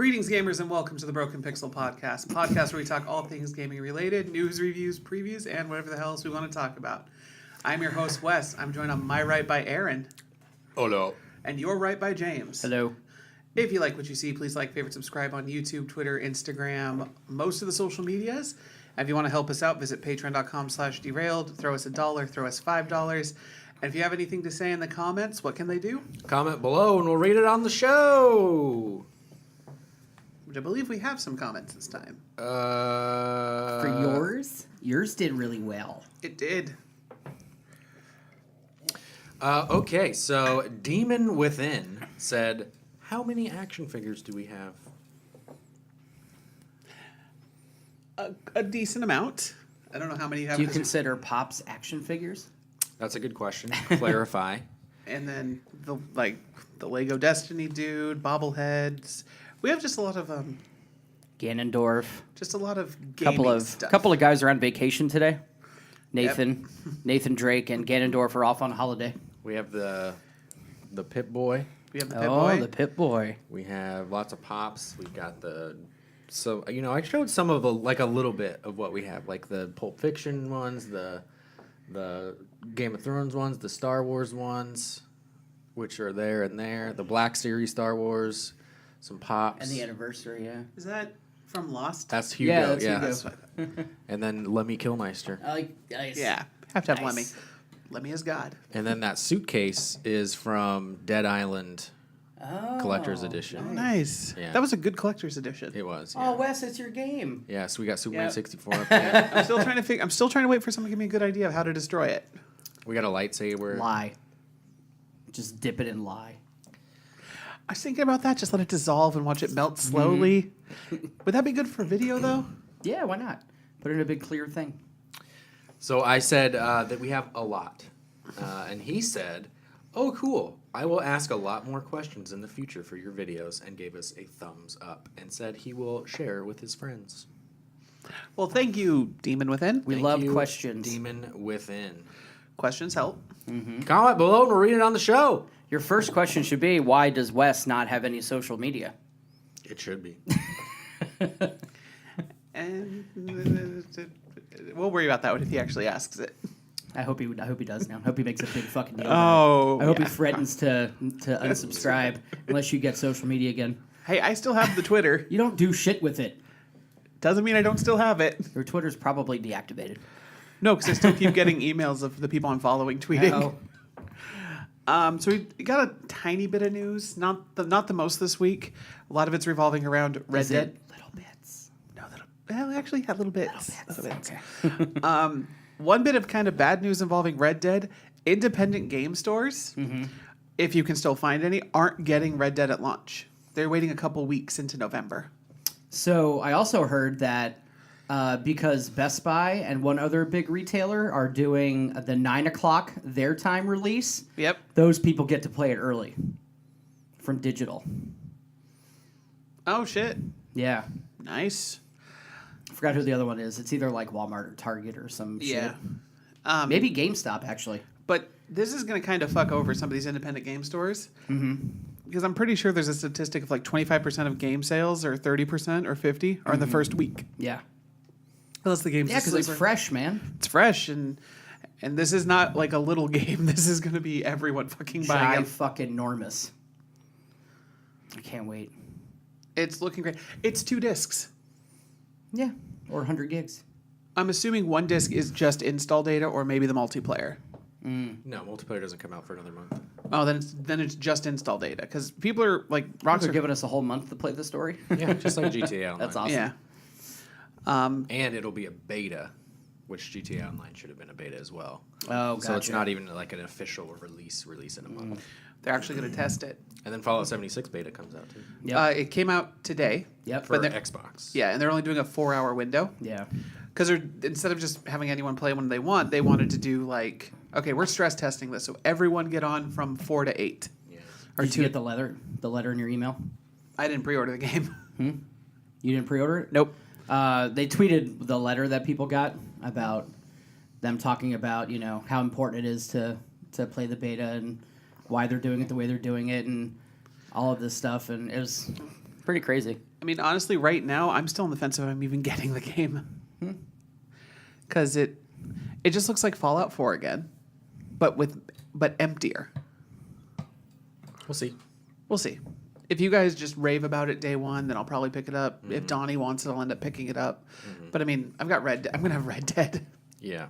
Greetings, gamers, and welcome to the Broken Pixel Podcast where we talk all things gaming related, news, reviews, previews, and whatever the hell else we want to talk about. I'm your host, Wes. I'm joined on my right by Aaron. Hello. And your right by James. Hello. If you like what you see, please like, favorite, subscribe on YouTube, Twitter, Instagram, most of the social medias. And if you want to help us out, visit patreon.com/derailed. Throw us $1, throw us $5. And if you have anything to say in the comments, what can they do? Comment below and we'll read it on the show. Which I believe we have some comments this time. For yours? Yours did really well. It did. Okay, so Demon Within said, how many action figures do we have? A decent amount. I don't know how many you have. Do you consider Pop's action figures? That's a good question. Clarify. And then the Lego Destiny dude, bobbleheads. We have just a lot of Ganondorf. just a lot of gaming stuff. Couple of guys are on vacation today. Nathan Drake, and Ganondorf are off on holiday. We have the Pip Boy. We have the Pip Boy. The Pip Boy. We have lots of pops. We've got I showed some of a little bit of what we have, like the Pulp Fiction ones, the Game of Thrones ones, the Star Wars ones, which are there and there, the Black Series Star Wars, some pops. And the anniversary, yeah. Is that from Lost? That's Hugo, Yeah, that's yeah. Hugo. That's what- And then Lemmy Kilmeister. Nice. yeah. Have to have Nice. Lemmy. Lemmy is God. And then that suitcase is from Dead Island Collector's Edition. Nice. Yeah. That was a good collector's edition. It was. Oh, Yeah. Wes, it's your game. Yeah, so we got Superman Yep. 64 up there. I'm still trying to wait for someone to give me a good idea of how to destroy it. We got a lightsaber. Lie. Just dip it in lie. I was thinking about that. Just let it dissolve and watch it melt slowly. Would that be good for video, though? Yeah, why not? Put it in a big clear thing. So I said that we have a lot. And he said, oh, cool. I will ask a lot more questions in the future for your videos, and gave us a thumbs up and said he will share with his friends. Well, thank you, Demon Within. We Thank love you, questions. Demon Within. Questions help. Comment below and we'll read it on the show. Your first question should be, why does Wes not have any social media? It should be. And we'll worry about that one if he actually asks it. I hope he does now. I hope he makes a big fucking deal. Oh, I hope yeah. he threatens to unsubscribe unless you get social media again. Hey, I still have the Twitter. You don't do shit with it. Doesn't mean I don't still have it. Your Twitter's probably deactivated. No, because I still keep getting emails of the people I'm following tweeting. So we got a tiny bit of news, not the most this week. A lot of it's revolving around Red Is it Dead. little bits? No, well, we actually had little bits. Okay. One bit of kind of bad news involving Red Dead: independent game stores, if you can still find any, aren't getting Red Dead at launch. They're waiting a couple weeks into November. So I also heard that because Best Buy and one other big retailer are doing the 9 o'clock their time release, Yep. those people get to play it early from digital. Oh shit! Yeah. Nice. I forgot who the other one is. It's either like Walmart or Target or some Yeah. shit. Maybe GameStop, actually. But this is going to kind of fuck over some of these independent game stores. Because I'm pretty sure there's a statistic of like 25% of game sales, or 30%, or 50%, are in the first week. Yeah. Unless the game's Yeah, because it's fresh, man. It's fresh, and this is not like a little game. This is going to be everyone fucking buying Giant it. fucking enormous. I can't wait. It's looking great. It's 2 discs. Yeah. Or 100 gigs. I'm assuming 1 disc is just install data, or maybe the multiplayer. No, multiplayer doesn't come out for another month. Oh, then it's just install data, because people are like They're Rockstar. giving us a whole month to play the story. Yeah, just like GTA Online. That's awesome. Yeah. And it'll be a beta, which GTA Online should have been a beta as well. Oh, gotcha. So it's not even like an official release in a month. They're actually going to test it. And then Fallout 76 beta comes out too. Yep. It came out today. Yep. For they're- Xbox. Yeah, and they're only doing a 4-hour window. Yeah. Because instead of just having anyone play when they want, they wanted to do like, okay, we're stress testing this, so everyone get on from 4 to 8. Yeah. Or Did 2. you get the letter in your email? I didn't pre-order the game. You didn't pre-order it? Nope. They tweeted the letter that people got about them talking about, how important it is to play the beta and why they're doing it the way they're doing it and all of this stuff. And it was pretty crazy. I mean, honestly, right now, I'm still on the fence if I'm even getting the game. Because it just looks like Fallout 4 again, but emptier. We'll see. We'll see. If you guys just rave about it day one, then I'll probably pick it up. If Donnie wants it, I'll end up picking it up. But I mean, I'm gonna have Red Dead. Yeah.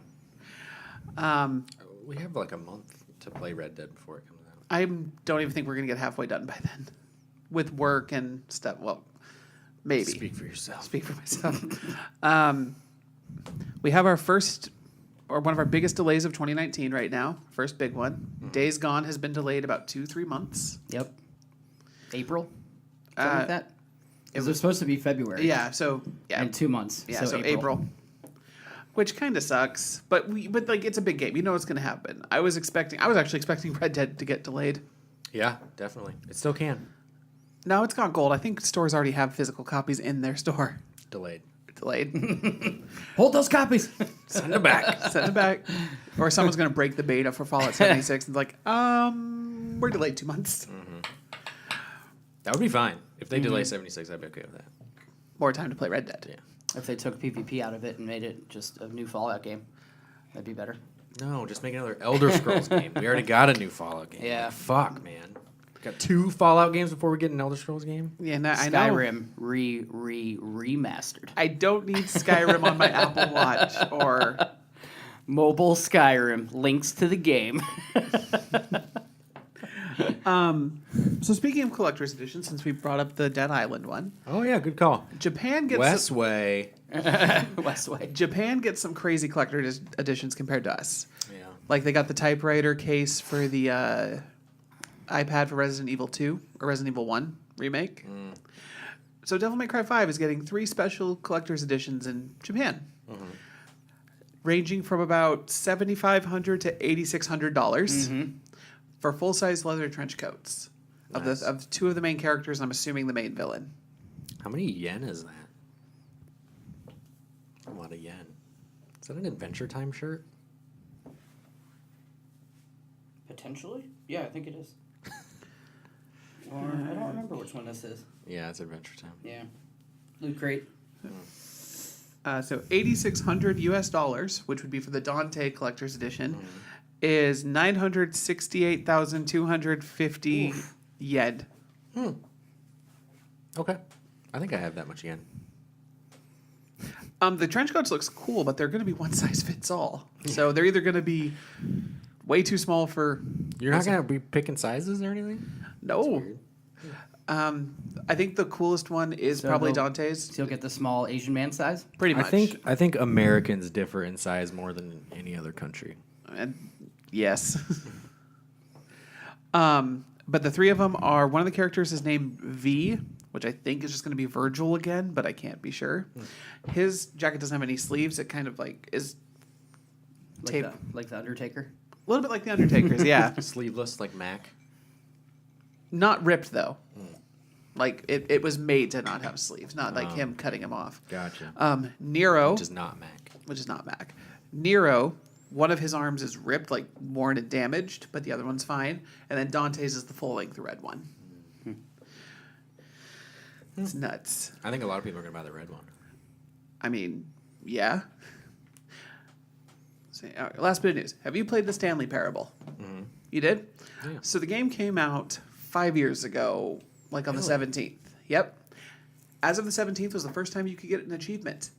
We have like a month to play Red Dead before it comes out. I don't even think we're gonna get halfway done by then, with work and stuff. Well, maybe. Speak for yourself. Speak for myself. We have one of our biggest delays of 2019 right now. First big one. Days Gone has been delayed about 2-3 months. Yep. April? Something like that? It was supposed to be February. Yeah, so yeah. In 2 months. Yeah, so April. Which kind of sucks, but like it's a big game. You know what's going to happen. I was actually expecting Red Dead to get delayed. Yeah, definitely. It still can. No, it's gone gold. I think stores already have physical copies in their store. Delayed. Hold those copies. Send it back. Send it back. Or someone's going to break the beta for Fallout 76 and like, we're delayed 2 months. That would be fine. If they delay 76, I'd be okay with that. More time to play Red Dead. Yeah. If they took PvP out of it and made it just a new Fallout game, that'd be better. No, just make another Elder Scrolls game. We already got a new Fallout game. Yeah. Fuck, man. Got 2 Fallout games before we get an Elder Scrolls game? Yeah, I know. Skyrim remastered. I don't need Skyrim on my Apple Watch or Mobile Skyrim. Links to the game. So speaking of collector's editions, since we brought up the Dead Island one, Oh, yeah, good call. Japan gets Westway. Westway. Japan gets some crazy collector editions compared to us. Yeah. Like they got the typewriter case for the iPad for Resident Evil 2 or Resident Evil 1 remake. So Devil May Cry 5 is getting 3 special collector's editions in Japan, ranging from about $7,500 to $8,600 for full-size leather trench coats of 2 of the main characters. And I'm assuming the main villain. How many yen is that? A lot of yen. Is that an Adventure Time shirt? Potentially? Yeah, I think it is. Or I don't remember which one this is. Yeah, it's Adventure Time. Yeah. Loot Crate. So $8,600 US, which would be for the Dante collector's edition, is 968,250 yen. Okay. I think I have that much yen. The trench coats looks cool, but they're going to be one size fits all. So they're either going to be way too small for. You're not going to be picking sizes or anything? No. I think the coolest one is probably Dante's. So you'll get the small Asian man size? Pretty much. I think Americans differ in size more than any other country. Yes. But the 3 of them are, one of the characters is named V, which I think is just going to be Virgil again, but I can't be sure. His jacket doesn't have any sleeves. It kind of like is tape. Like the Undertaker? A little bit like the Undertaker's, yeah. Sleeveless like Mac. Not ripped, though. Like, it was made to not have sleeves, not like him cutting him off. Gotcha. Nero. Which is not Mac. Nero, one of his arms is ripped, like worn and damaged, but the other one's fine. And then Dante's is the full-length red one. It's nuts. I think a lot of people are going to buy the red one. I mean, yeah. So, all right, last bit of news. Have you played the Stanley Parable? You did? Yeah. So the game came out 5 years ago, like on the 17th. Yep. As of the 17th was the first time you could get an achievement.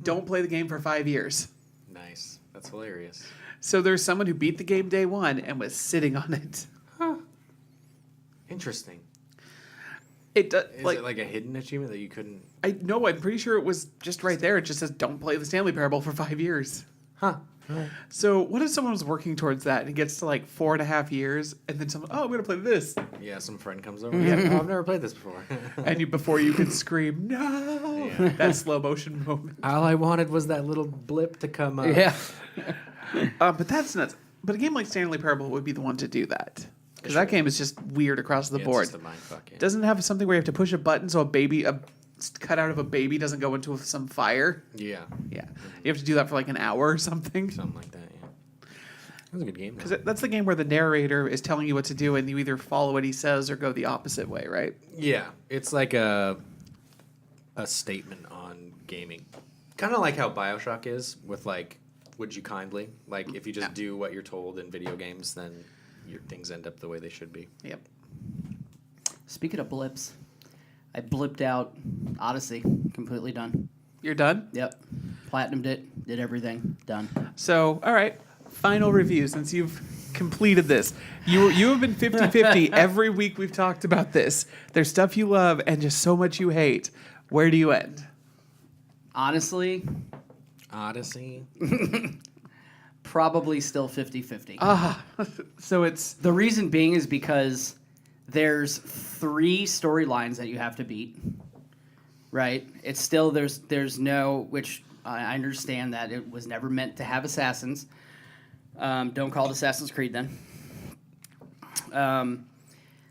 Don't play the game for 5 years. Nice. That's hilarious. So there's someone who beat the game day one and was sitting on it. Interesting. Is it like a hidden achievement that you couldn't... I'm pretty sure it was just right there. It just says, don't play the Stanley Parable for 5 years. Huh. Right. So what if someone was working towards that and it gets to like 4.5 years and then someone, I'm going to play this. Yeah, some friend comes over. Yeah, oh, I've never played this before. And before you could scream, no! Yeah. That slow motion moment. All I wanted was that little blip to come up. Yeah. But that's nuts. But a game like Stanley Parable would be the one to do that. Because that game is just weird across the board. It's just a mindfuck, yeah. Doesn't it have something where you have to push a button so a cutout of a baby doesn't go into some fire? Yeah. Yeah. You have to do that for like an hour or something. Something like that, That was a good game. Because that's the game where the narrator is telling you what to do, and you either follow what he says or go the opposite way, right? Yeah, it's like a statement on gaming, kind of like how BioShock is with like, would you kindly? Like, if you just do what you're told in video games, then your things end up the way they should be. Yep. Speaking of blips, I blipped out Odyssey. Completely done. You're done? Yep. Platinumed it. Did everything. Done. So, all right. Final review, since you've completed this. You have been 50-50 every week we've talked about this. There's stuff you love and just so much you hate. Where do you end? Honestly, Odyssey. probably still 50-50. So it's... The reason being is because there's 3 storylines that you have to beat, right? It's still, there's no, which I understand that it was never meant to have assassins. Don't call it Assassin's Creed then.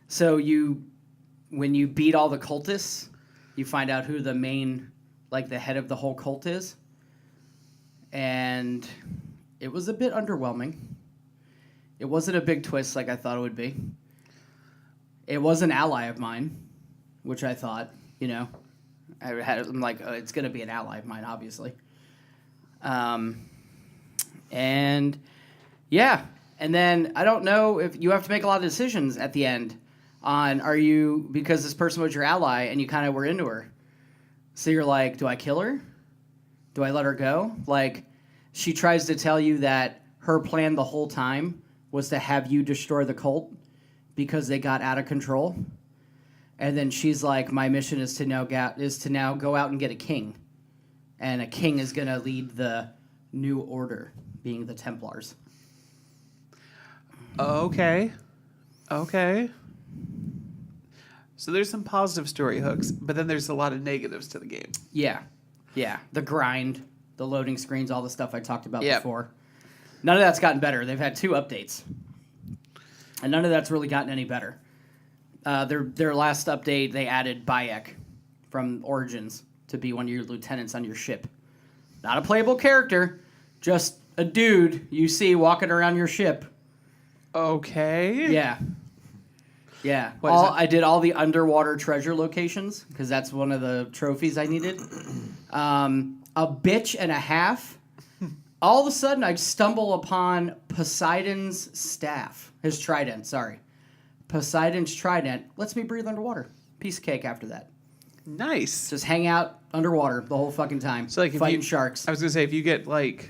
So when you beat all the cultists, you find out who the main, like the head of the whole cult is. And it was a bit underwhelming. It wasn't a big twist like I thought it would be. It was an ally of mine, which I thought, I'm like, it's going to be an ally of mine, obviously. And yeah. And then I don't know if you have to make a lot of decisions at the end on because this person was your ally and you kind of were into her. So you're like, do I kill her? Do I let her go? Like, she tries to tell you that her plan the whole time was to have you destroy the cult because they got out of control. And then she's like, my mission is to now go out and get a king. And a king is going to lead the new order, being the Templars. Okay. So there's some positive story hooks, but then there's a lot of negatives to the game. Yeah. The grind, the loading screens, all the stuff I talked about Yep. before. None of that's gotten better. They've had 2 updates. And none of that's really gotten any better. Their last update, they added Bayek from Origins to be one of your lieutenants on your ship. Not a playable character, just a dude you see walking around your ship. Okay. Yeah. What is it? I did all the underwater treasure locations because that's one of the trophies I needed. A bitch and a half. All of a sudden, I stumble upon Poseidon's staff. His trident, sorry. Poseidon's trident lets me breathe underwater. Piece of cake after that. Nice. Just hang out underwater the whole fucking time. So, like, if fighting you- sharks. I was going to say, if you get, like,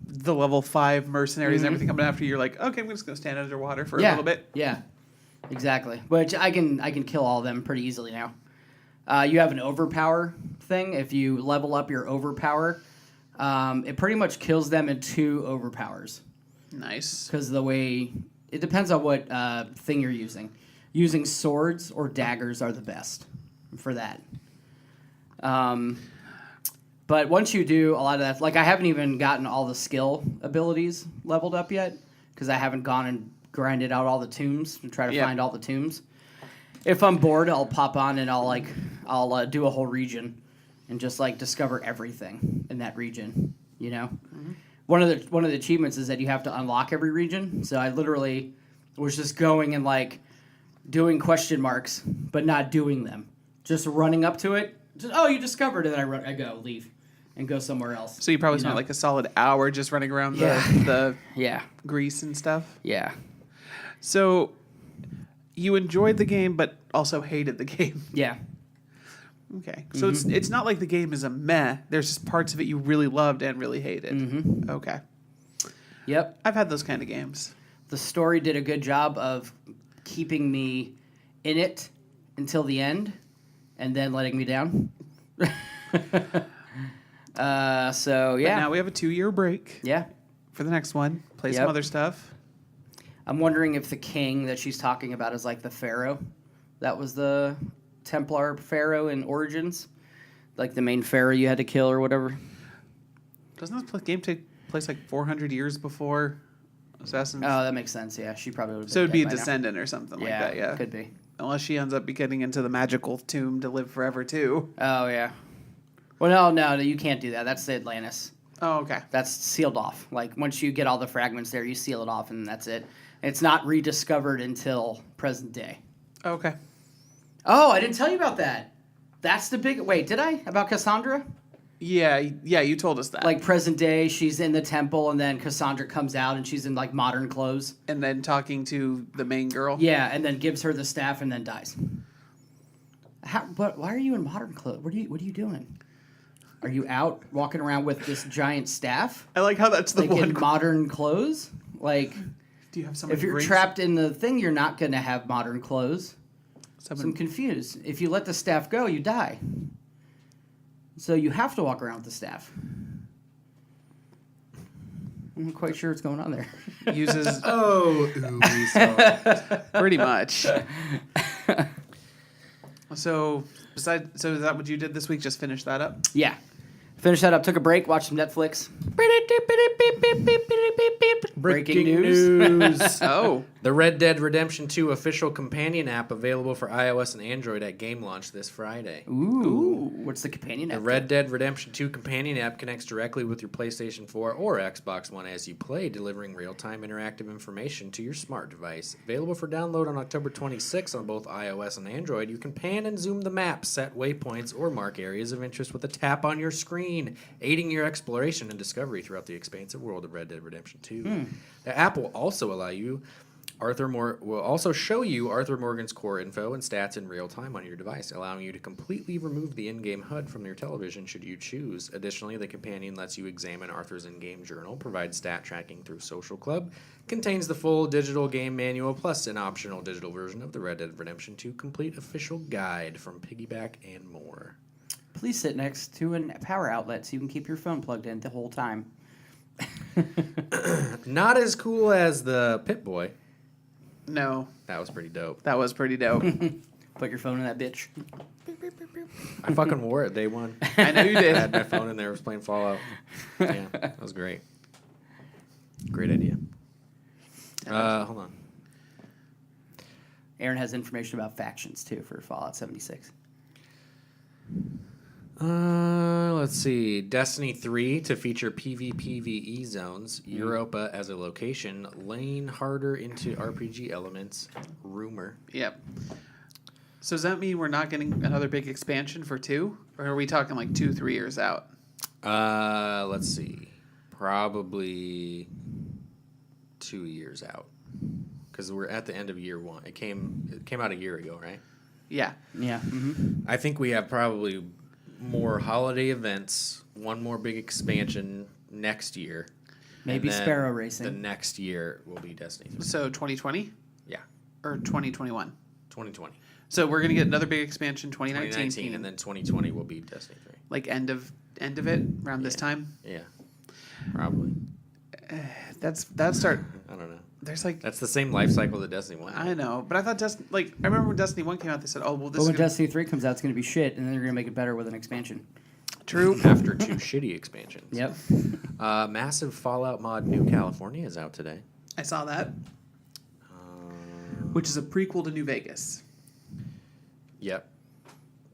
the level 5 mercenaries and everything coming after you, you're like, okay, I'm just going to stand underwater for a little bit. Yeah, exactly. Which I can kill all of them pretty easily now. You have an overpower thing. If you level up your overpower, it pretty much kills them in 2 overpowers. Nice. Because the way... It depends on what thing you're using. Using swords or daggers are the best for that. But once you do a lot of that... Like, I haven't even gotten all the skill abilities leveled up yet. Because I haven't gone and grinded out all the tombs to try to find all the tombs. If I'm bored, I'll pop on and I'll do a whole region and just like discover everything in that region. Mm-hmm. One of the achievements is that you have to unlock every region. So I literally was just going and like doing question marks, but not doing them. Just running up to it. Just, you discovered it. And I go leave and go somewhere else. So you probably spent like a solid hour just running around the Greece and stuff. Yeah. So you enjoyed the game, but also hated the game. Yeah. Okay. So it's not like the game is a meh. There's just parts of it you really loved and really hated. Mm-hmm. Okay. Yep. I've had those kind of games. The story did a good job of keeping me in it until the end and then letting me down. So, yeah. But now we have a 2-year break. Yeah. For the next one. Play some other stuff. I'm wondering if the king that she's talking about is like the pharaoh. That was the Templar pharaoh in Origins. Like the main pharaoh you had to kill or whatever. Doesn't this game take place like 400 years before Assassin's? Oh, that makes sense. Yeah, she probably would have So it'd be a by now. descendant or something like that, yeah. Could be. Unless she ends up getting into the magical tomb to live forever, too. Oh, yeah. Well, no, you can't do that. That's the Atlantis. Oh, okay. That's sealed off. Like, once you get all the fragments there, you seal it off, and that's it. It's not rediscovered until present day. Okay. Oh, I didn't tell you about that. That's the big... Wait, did I? About Cassandra? Yeah, you told us that. Like, present day, she's in the temple, and then Cassandra comes out, and she's in, like, modern clothes. And then talking to the main girl. Yeah, and then gives her the staff, and then dies. Why are you in modern clothes? What are you doing? Are you out walking around with this giant staff? I like how that's the Like, one. in modern clothes? Like... Do you have somebody? If you're trapped in the thing, you're not going to have modern clothes. So I'm confused. If you let the staff go, you die. So you have to walk around with the staff. I'm not quite sure what's going on there. Uses Ubisoft. pretty much. So is that what you did this week? Just finish that up? Yeah. Finished that up, took a break, watched some Netflix. Breaking news. Oh. The Red Dead Redemption 2 official companion app available for iOS and Android at game launch this Friday. Ooh. What's the companion app? The Red Dead Redemption 2 companion app connects directly with your PlayStation 4 or Xbox One as you play, delivering real-time interactive information to your smart device. Available for download on October 26th on both iOS and Android, you can pan and zoom the map, set waypoints, or mark areas of interest with a tap on your screen, aiding your exploration and discovery throughout the expansive world of Red Dead Redemption 2. The app will also show you Arthur Morgan's core info and stats in real time on your device, allowing you to completely remove the in-game HUD from your television should you choose. Additionally, the companion lets you examine Arthur's in-game journal, provides stat tracking through Social Club, contains the full digital game manual, plus an optional digital version of the Red Dead Redemption 2 complete official guide from Piggyback and more. Please sit next to a power outlet so you can keep your phone plugged in the whole time. Not as cool as the Pip-Boy. No. That was pretty dope. That was pretty dope. Put your phone in that bitch. I fucking wore it day one. I know you I did. had my phone in there, was playing Fallout. Yeah, that was great. Great idea. Hold on. Aaron has information about factions, too, for Fallout 76. Let's see. Destiny 3 to feature PvPvE zones, Europa as a location, lean harder into RPG elements, rumor. Yep. So does that mean we're not getting another big expansion for 2? Or are we talking like 2-3 years out? Let's see. Probably 2 years out. Because we're at the end of year 1. It came out a year ago, right? Yeah. Yeah. Mm-hmm. I think we have probably more holiday events, one more big expansion next year. Maybe and then Sparrow Racing. The next year will be Destiny 3. So 2020? Yeah, Or 2021? 2020. So we're going to get another big expansion 2019. And then 2020 will be Destiny 3. Like end of it, around this time? Yeah, probably. That start... I don't know. There's like... That's the same life cycle that Destiny 1 had. I know, but I thought I remember when Destiny 1 came out, they said, oh, well, this But is when gonna... Destiny 3 comes out, it's going to be shit, and then they're going to make it better with an expansion. True. After 2 shitty expansions. Yep. Massive Fallout mod New California is out today. I saw that. Which is a prequel to New Vegas. Yep.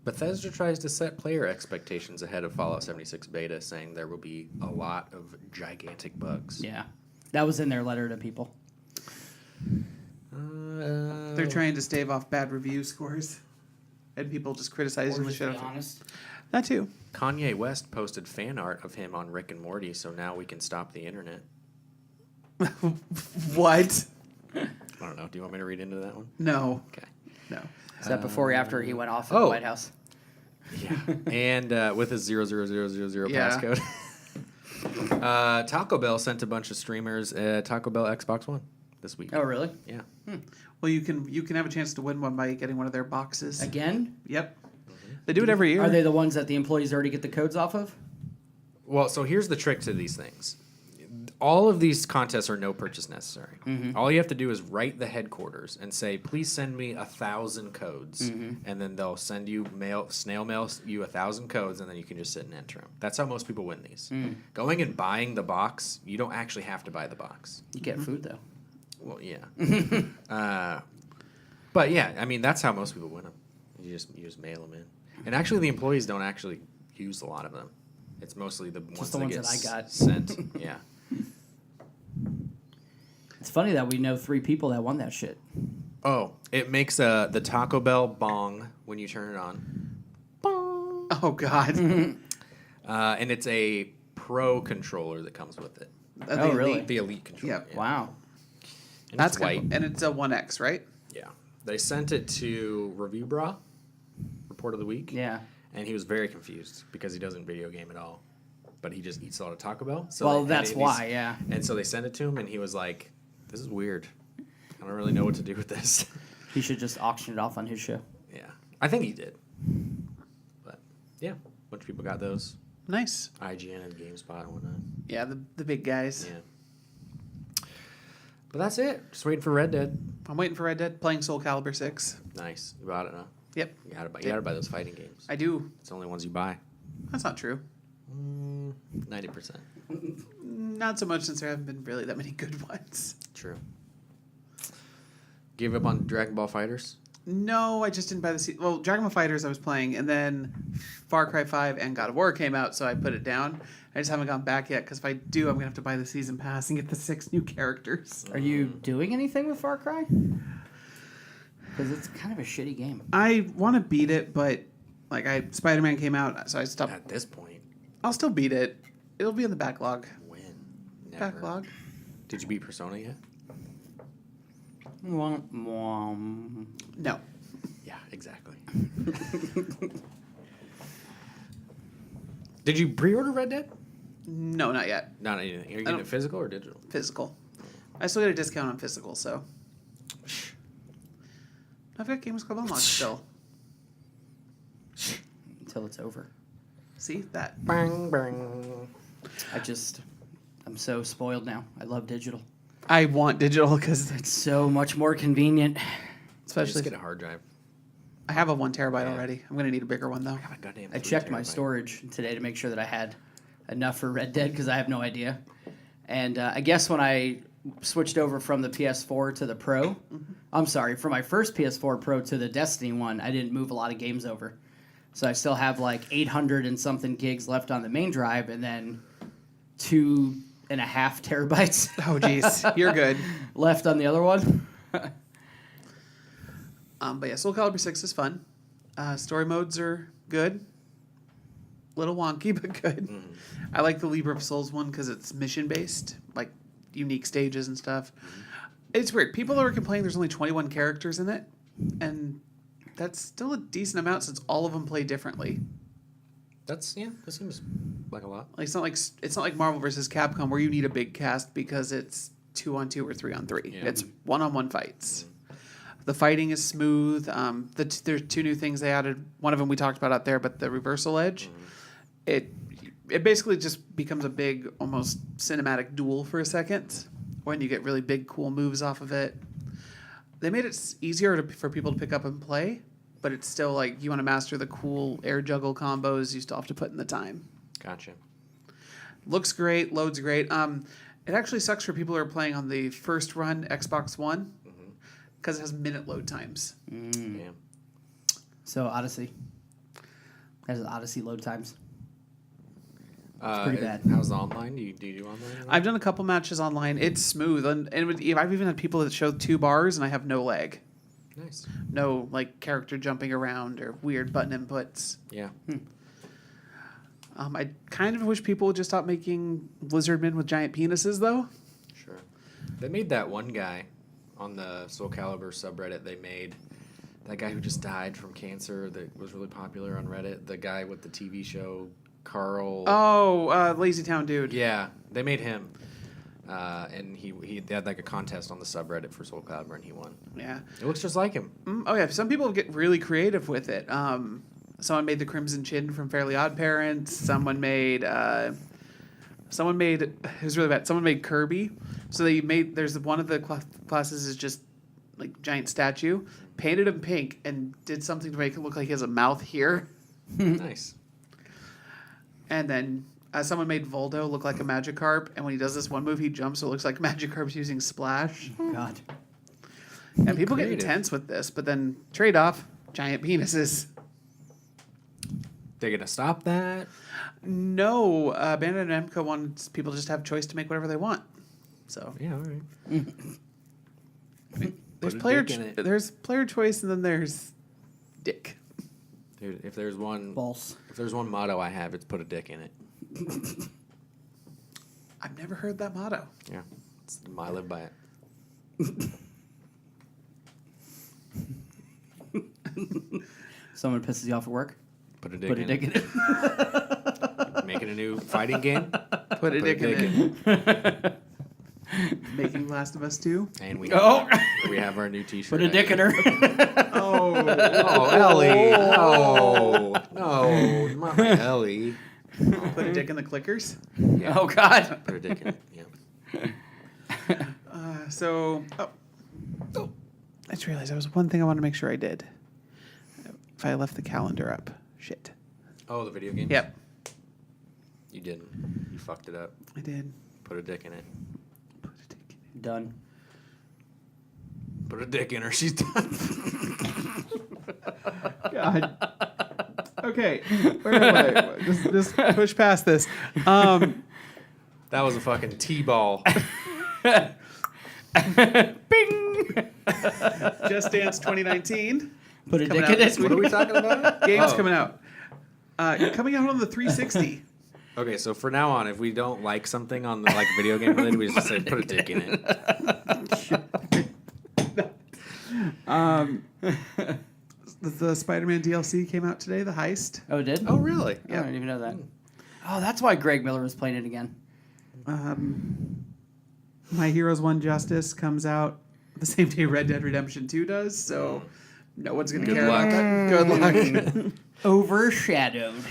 Bethesda tries to set player expectations ahead of Fallout 76 beta, saying there will be a lot of gigantic bugs. Yeah. That was in their letter to people. They're trying to stave off bad review scores. And people just criticizing the shit. Honest. That too. Kanye West posted fan art of him on Rick and Morty, so now we can stop the internet. What? I don't know. Do you want me to read into that one? No. Okay. No. Is that before or after he went off in the White House? Yeah. And with his 00000 Yeah. passcode. Taco Bell sent a bunch of streamers Taco Bell Xbox One this week. Oh, really? Yeah. Well, you can have a chance to win one by getting one of their boxes. Again? Yep. They do it every year. Are they the ones that the employees already get the codes off of? Well, so here's the trick to these things. All of these contests are no purchase necessary. Mm-hmm. All you have to do is write the headquarters and say, please send me 1,000 codes. And then they'll send you snail mail you 1,000 codes, and then you can just sit and enter them. That's how most people win these. Going and buying the box, you don't actually have to buy the box. You get food, though. Well, yeah. But yeah, I mean, that's how most people win them. You just mail them in. And actually, the employees don't actually use a lot of them. It's mostly the ones the that ones get that I got. sent. Yeah. It's funny that we know 3 people that won that shit. Oh, it makes the Taco Bell bong when you turn it on. Bong. Oh God. And it's a pro controller that comes with it. Oh, really? The Elite controller. Yep. Yeah. Wow. And That's it's white. cool. And it's a 1X, right? Yeah. They sent it to Review Bra, Report of the Week. Yeah. And he was very confused because he doesn't video game at all. But he just eats a lot of Taco Bell. So Well, they- that's and why, yeah. And so they sent it to him, and he was like, this is weird. I don't really know what to do with this. He should just auction it off on his show. Yeah. I think he did. But, yeah. A bunch of people got those. Nice. IGN and GameSpot and whatnot. Yeah, the big guys. Yeah. But that's it. Just waiting for Red Dead. I'm waiting for Red Dead, playing Soul Calibur 6. Nice. You bought it, huh? Yep. You gotta buy those fighting games. I do. It's the only ones you buy. That's not true. 90%. Not so much since there haven't been really that many good ones. True. Give up on Dragon Ball Fighters? No, I just didn't buy the well, Dragon Ball Fighters I was playing, and then Far Cry 5 and God of War came out, so I put it down. I just haven't gone back yet, because if I do, I'm going to have to buy the season pass and get the 6 new characters. Are you doing anything with Far Cry? Because it's kind of a shitty game. I want to beat it, but Spider-Man came out, so I stopped. At this point, I'll still beat it. It'll be in the backlog. when? Never. Backlog? Did you beat Persona yet? No. Yeah, exactly. Did you pre-order Red Dead? No, not yet. Not anything. Are you getting it physical or digital? Physical. I still get a discount on physical, so. I've got Gamers Club unlocked still. Until it's over. See? That. Bang, bang. I'm so spoiled now. I love digital. I want digital because It's so much more convenient. especially Just get a hard drive. I have a 1 terabyte already. I'm going to need a bigger one, though. I have a goddamn I 3 checked my terabyte. storage today to make sure that I had enough for Red Dead because I have no idea. And I guess when I switched over from the PS4 to the Pro, I'm sorry, from my first PS4 Pro to the Destiny one, I didn't move a lot of games over. So I still have like 800 and something gigs left on the main drive and then 2.5 terabytes Oh, jeez. You're good. left on the other one. But yeah, Soul Calibur 6 is fun. Story modes are good. Little wonky, but good. I like the Libra of Souls one because it's mission-based, like unique stages and stuff. It's weird. People are complaining there's only 21 characters in it, and that's still a decent amount since all of them play differently. That seems like a lot. Like it's not like Marvel versus Capcom where you need a big cast because it's 2-on-2 or 3-on-3. Yeah. It's 1-on-1 fights. The fighting is smooth. There's 2 new things they added. One of them we talked about out there, but the reversal edge. It basically just becomes a big, almost cinematic duel for a second when you get really big, cool moves off of it. They made it easier for people to pick up and play, but it's still like you want to master the cool air juggle combos. You still have to put in the time. Gotcha. Looks great, loads great. It actually sucks for people who are playing on the first run Xbox One because it has minute load times. Yeah. So Odyssey. Has Odyssey load times. It's pretty bad. How's the online? Do you do online? I've done a couple matches online. It's smooth, and I've even had people that show 2 bars, and I have no lag. Nice. No, like, character jumping around or weird button inputs. Yeah. I kind of wish people would just stop making lizard men with giant penises, though. Sure. They made that one guy on the Soul Calibur subreddit. They made that guy who just died from cancer that was really popular on Reddit. The guy with the TV show, Carl. Oh, Lazy Town Dude. Yeah, they made him. And he had like a contest on the subreddit for Soul Calibur, and he won. Yeah. It looks just like him. Oh, yeah. Some people get really creative with it. Someone made the Crimson Chin from Fairly Odd Parents. Someone made it was really bad. Someone made Kirby. So there's one of the classes is just like giant statue, painted him pink, and did something to make it look like he has a mouth here. Nice. And then someone made Voldo look like a Magikarp, and when he does this one move, he jumps, so it looks like Magikarp's using Splash. God. And people get Creative. intense with this, but then trade-off, giant penises. They're gonna stop that. No, Bandai Namco wants people to just have choice to make whatever they want. So Yeah, all right. there's Put a player dick in it. there's player choice, and then there's dick. If there's one False. if there's one motto I have, it's put a dick in it. I've never heard that motto. Yeah, I live by it. Someone pisses you off at work. Put a dick Put a in dick it. in it. Making a new fighting game. Put a dick in it. Making Last of Us 2. And we Oh. we have our new T-shirt. Put a dick in her. Oh, Oh, Ellie! No, not my Ellie. put a dick in the clickers. Yeah, Oh God. put a dick in it. Yeah. So, I just realized there was one thing I wanted to make sure I did. If I left the calendar up, shit. Oh, the video game. Yep, You didn't. You fucked it up. I did. Put a dick in it. Put a dick in it. Done. Put a dick in her. She's done. God. Okay, where am I? Just push past this. That was a fucking T-ball. Bing. Just Dance 2019. Put a Coming dick out in this it. What are we talking about? Game's Oh. coming out. Coming out on the 360. Okay, so for now on, if we don't like something on the like video game related, we just say put a dick in it. The Spider-Man DLC came out today, The Heist. Oh, it did? Oh, really? I didn't even know that. Oh, that's why Greg Miller was playing it again. My Heroes 1 Justice comes out the same day Red Dead Redemption 2 does, so no one's going to Good care luck. about that. Good luck. Overshadowed.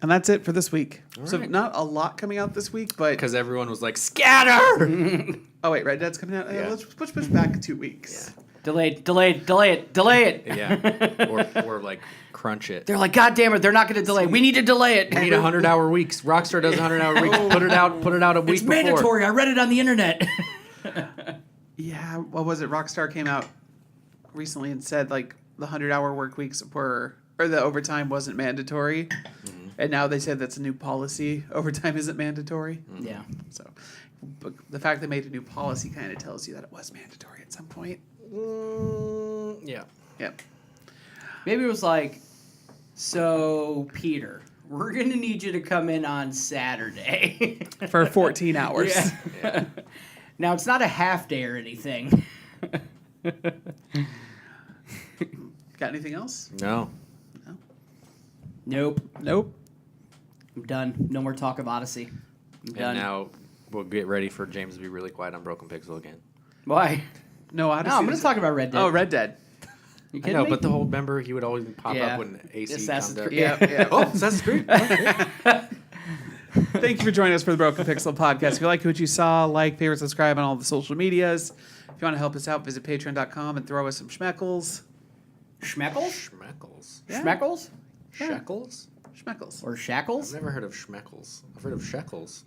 And that's it for this week. So right. not a lot coming out this week, but... Because everyone was like, scatter! Oh, wait, Red Dead's coming out? Yeah. Let's push back 2 weeks. Delay it. Yeah. Or like, crunch it. They're like, God damn it, they're not going to delay. We need to delay it. We need 100-hour weeks. Rockstar does 100-hour weeks. Put it out a week It's before. mandatory. I read it on the internet. Yeah, what was it? Rockstar came out recently and said, like, the 100-hour work weeks were... Or the overtime wasn't mandatory. Mm-hmm. And now they said that's a new policy. Overtime isn't mandatory. Mm-hmm. Yeah. So, but the fact they made a new policy kind of tells you that it was mandatory at some point. Yeah. Yep. Maybe it was like, so, Peter, we're going to need you to come in on Saturday. For 14 hours. Yeah. Now, it's not a half day or anything. Got anything else? No. Nope. Nope. I'm done. No more talk of Odyssey. I'm done. And now we'll get ready for James to be really quiet on Broken Pixel again. Why? No, Odyssey. No, I'm going to talk about Red Dead. Oh, Red Dead. You I kidding know, me? but the whole member, he would always pop Yeah. up when AC Assassin's comes up. Creed. Yeah. Oh, Assassin's Creed. Thank you for joining us for the Broken Pixel podcast. If you like what you saw, like, favorite, subscribe on all the social medias. If you want to help us out, visit patreon.com and throw us some schmeckles. Schmeckles? Schmeckles. Yeah. Schmeckles? Shekels? Schmeckles. Or I've shackles? never heard of Schmeckles. I've heard of shekels.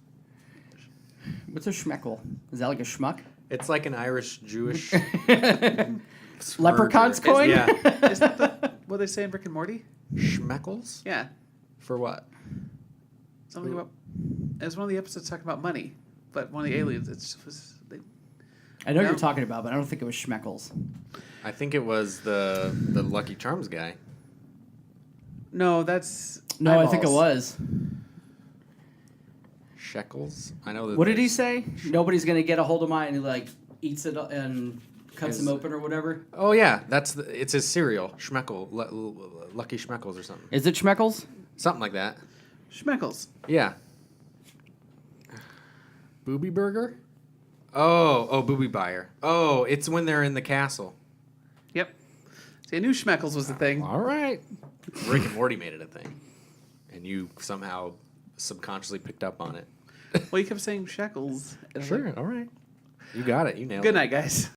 What's a schmeckle? Is that like a schmuck? It's like an Irish Jewish Leprechaun's merger. coin? Yeah. Isn't that what they say in Rick and Morty? Schmeckles? Yeah. For what? Something about... It was one of the episodes talking about money, but one of the aliens, I know what No. you're talking about, but I don't think it was schmeckles. I think it was the Lucky Charms guy. No, that's... No, I think it eyeballs. was. Shekels? I know that. What did he say? Nobody's going to get a hold of mine, and he like eats it and cuts His- them open or whatever. Oh yeah, it's his cereal. Schmeckel, Lucky Schmeckles or something. Is it schmeckles? Something like that. Schmeckles. Yeah. Booby Burger? Oh, Booby Buyer. Oh, it's when they're in the castle. Yep. See, I knew Schmeckles was the thing. All right. Rick and Morty made it a thing. And you somehow subconsciously picked up on it. Well, you kept saying shekels. And I was like, Sure, all right. You got it. You nailed it. good night, guys.